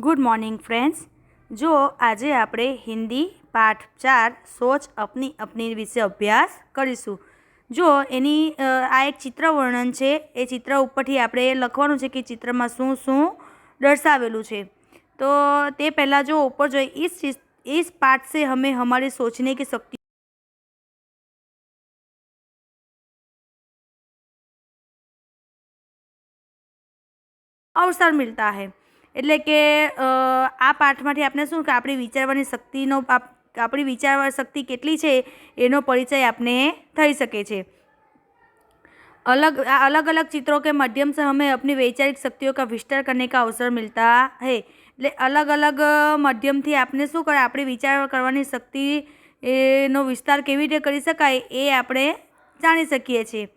Good morning friends. જો આજે આપણે હિન્દી પાઠ 4 સોચ અપની અપની વિશે અભ્યાસ કરીશું। જો એની આ એક ચિત્ર વર્ણન છે। એ ચિત્ર ઉપરથી આપણે લખવાનું છે કે ચિત્રમાં શું શું દર્શાવેલું છે। તો તે પહેલાં જો ઉપર જોઈએ इस पाठ से हमें हमारे सोचने की शक्ति अवसर मिलता है। એટલે કે આ પાઠમાંથી આપણે શું કે આપણી વિચારવાની શક્તિનો આપણી વિચારવાની શક્તિ કેટલી છે એનો પરિચય આપને થઈ શકે છે। अलग अलग चित्रों के माध्यम से हमें अपनी वैचारिक शक्तियों का विस्तार करने का अवसर मिलता है। એટલે अलग अलग માધ્યમથી આપણે શું કરે આપણી વિચાર કરવાની શક્તિ નો વિસ્તાર કેવી રીતે કરી શકાય એ આપણે જાણી શકીએ છીએ।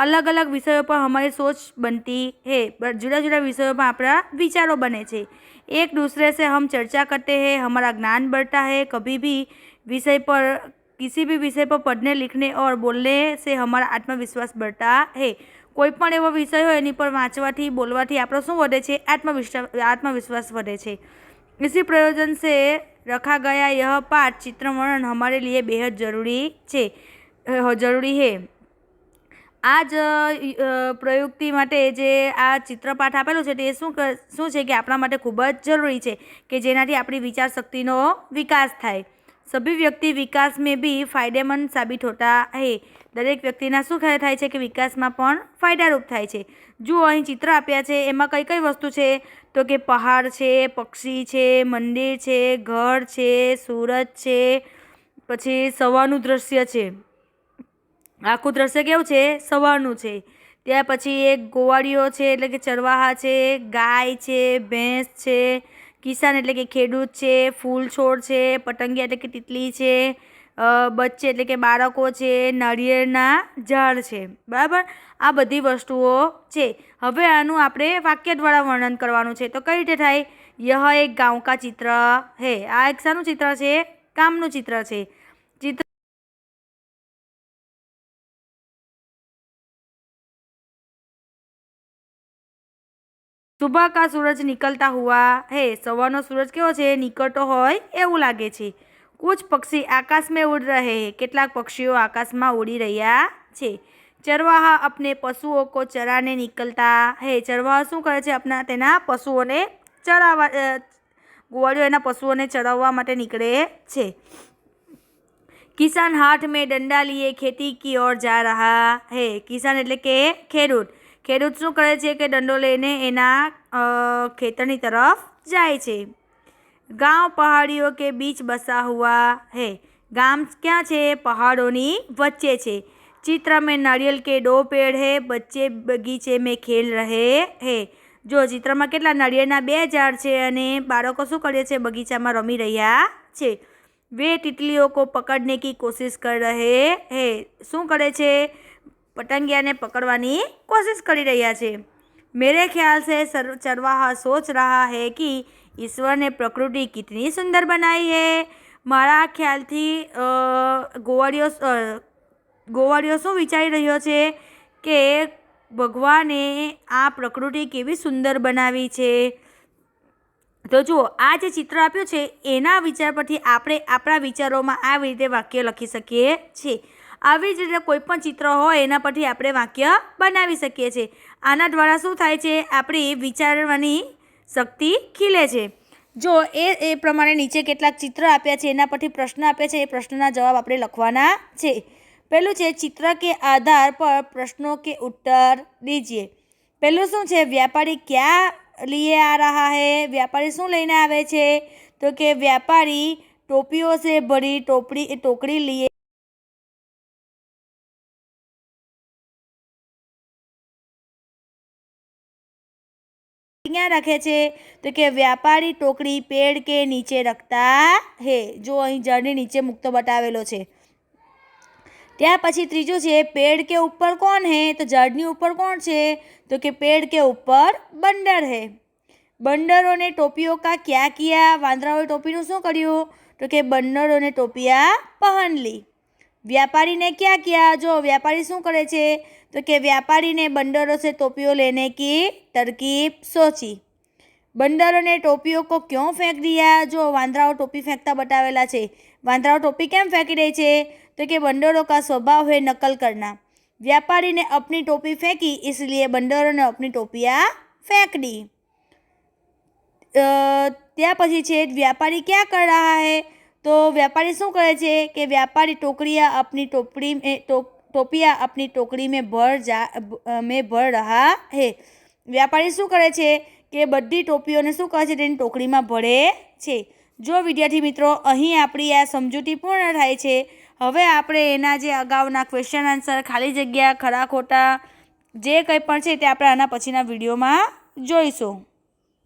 अलग अलग विषयों पर हमारी सोच बनती है। जुदा जुदा विषयों पर अपना विचारों बने छे। एक दूसरे से हम चर्चा करते हैं, हमारा ज्ञान बढ़ता है। कभी भी विषय पर किसी भी विषय पर पढ़ने लिखने और बोलने से हमारा आत्मविश्वास बढ़ता है। कोईपण एवो विषय हो एनी पर वाँचवाथी बोलवाथी आपणो शुं वधे छे आत्मविश्वास वधे छे। इसी प्रयोजन से रखा गया यह पाठ चित्र वर्णन हमारे लिए बेहद जरूरी है। आज प्रयुक्ति माटे जे आ चित्रपाठ आपेलो छे ते शुं छे कि आपणा माटे खूब ज जरूरी छे कि जेनाथी आपणी विचार शक्तिनो विकास थाय। सभी व्यक्ति विकास में भी फायदेमंद साबित होता है। दरेक व्यक्तिना शुं थाय छे कि विकासमां पण फायदारूप थाय छे। जो अहीं चित्र आप्या छे एमां कई कई वस्तु छे तो कि पहाड़ छे, पक्षी छे, मंदिर छे, घर छे, सूरज छे, पछी सवारनुं दृश्य छे। आखुं दृश्य केवुं छे? सवारनुं छे। त्यार पछी एक गोवाड़ियो छे એટલે કે ચરવાહા છે, ગાય છે, ભેંસ છે, કિસાન એટલે કે ખેડૂત છે, ફૂલ છોડ છે, પતંગિયા એટલે કે તિતલી છે, બચ્ચે એટલે કે બાળકો છે, નાળિયેરના ઝાડ છે। બરાબર, આ બધી વસ્તુઓ છે। હવે આનું આપણે વાક્ય દ્વારા વર્ણન કરવાનું છે। તો કઈ રીતે થાય? यह एक गांव का चित्र है। આ એક શાનું ચિત્ર છે? ગામનું ચિત્ર છે। ચિત્ર सुबह का सूरज निकलता हुआ है। सवारनो सूरज केवो छे? निकळतो होय एवुं लागे छे। कुछ पक्षी आकाश में उड़ रहे हैं। केटलाक पक्षीओ आकाश में उड़ी रह्या छे। चरवाहा अपने पशुओं को चराने निकलता है। चरवाहा शुं करे छे? अपना तेना पशुओने चरावा गोवाळियो एना पशुओने चराववा माटे निकळे छे। किसान हाथ में डंडा लिए खेती की ओर जा रहा है। किसान एटले के खेडूत। खेडूत शुं करे छे कि दंडो लईने एना खेतरनी तरफ जाय छे। गांव पहाड़ियों के बीच बसा हुआ है। गाम क्या छे? पहाड़ोनी वच्चे छे। चित्र में नारियल के 2 पेड़ है। बच्चे बगीचे में खेल रहे हैं। जो चित्र में केटला नारियलना 2 झाड़ छे अने बाळको शुं करे छे? बगीचामां रमी रह्या छे। वे तितलियों को पकड़ने की कोशिश कर रहे हैं। शुं करे छे? पतंगिया ने पकड़वानी कोशिश करी रह्या छे। मेरे ख्याल से चरवाहा सोच रहा है कि ईश्वर ने प्रकृति कितनी सुंदर बनाई है। मारा ख्याल थी गोवाड़ियो शू विचारी रह्यो छे कि भगवाने आ प्रकृति केवी सुंदर बनावी छे। तो जुओ आ जे चित्र आप्युं छे एना विचार परथी आपणे आपणा विचारोमां आ रीते वाक्य लखी शकीए छीए। આવી જ રીતે કોઈ પણ ચિત્ર હોય એના પરથી આપણે વાક્ય બનાવી શકીએ છીએ। આના દ્વારા શું થાય છે? આપણી વિચારવાની શક્તિ ખીલે છે। જો એ પ્રમાણે નીચે કેટલાક ચિત્ર આપ્યા છે એના પરથી પ્રશ્ન આપ્યા છે। એ પ્રશ્નના જવાબ આપણે લખવાના છે। પહેલું છે चित्र के आधार पर प्रश्नों के उत्तर दीजिए। પહેલું શું છે? व्यापारी क्या लिए आ रहा है? व्यापारी શું લઈને આવે છે? તો કે व्यापारी टोपियों से भरी टोकरी लिए क्या रखे छे? तो कि व्यापारी टोकरी पेड़ के नीचे रखता है। जो अहीं झाड़नी नीचे मुकतो बतावेलो छे। त्यार पछी त्रीजो छे पेड़ के ऊपर कौन है? तो झाड़नी ऊपर कौन छे? तो कि पेड़ के ऊपर बंदर है। बंदरों ने टोपियों का क्या किया? वांदराओए टोपीनुं शुं कर्युं? तो कि बंदरों ने टोपियां पहन ली। व्यापारी ने क्या किया? जो व्यापारी शू करे छे? तो कि व्यापारी ने बंदरों से टोपियों लेने की तरकीब सोची। बंदरों ने टोपियों को क्यों फेंक दिया? जो वांदराओ टोपी फेंकता बतावेला छे। वांदराओ टोपी केम फेंकी रही है? तो कि बंदरों का स्वभाव है नकल करना। व्यापारी ने अपनी टोपी फेंकी, इसलिए बंदरों ने अपनी टोपियाँ फेंक दी। त्या पछी छे व्यापारी क्या कर रहा है? तो व्यापारी शू करे छे कि व्यापारी टोपियाँ अपनी टोकरी में भर रहा है। व्यापारी शू करे छे कि बधी टोपीओने शू करे छे तेनी टोकरीमां भरे छे। जो विद्यार्थी मित्रों अहीं आपणी आ समजूती पूर्ण थाय छे। हवे आपणे एना जे अगाउना क्वेश्चन आंसर, खाली जग्या, खरा खोटा जे कंई पण छे ते आपणे आना पछीना विडियोमां जोईशुं।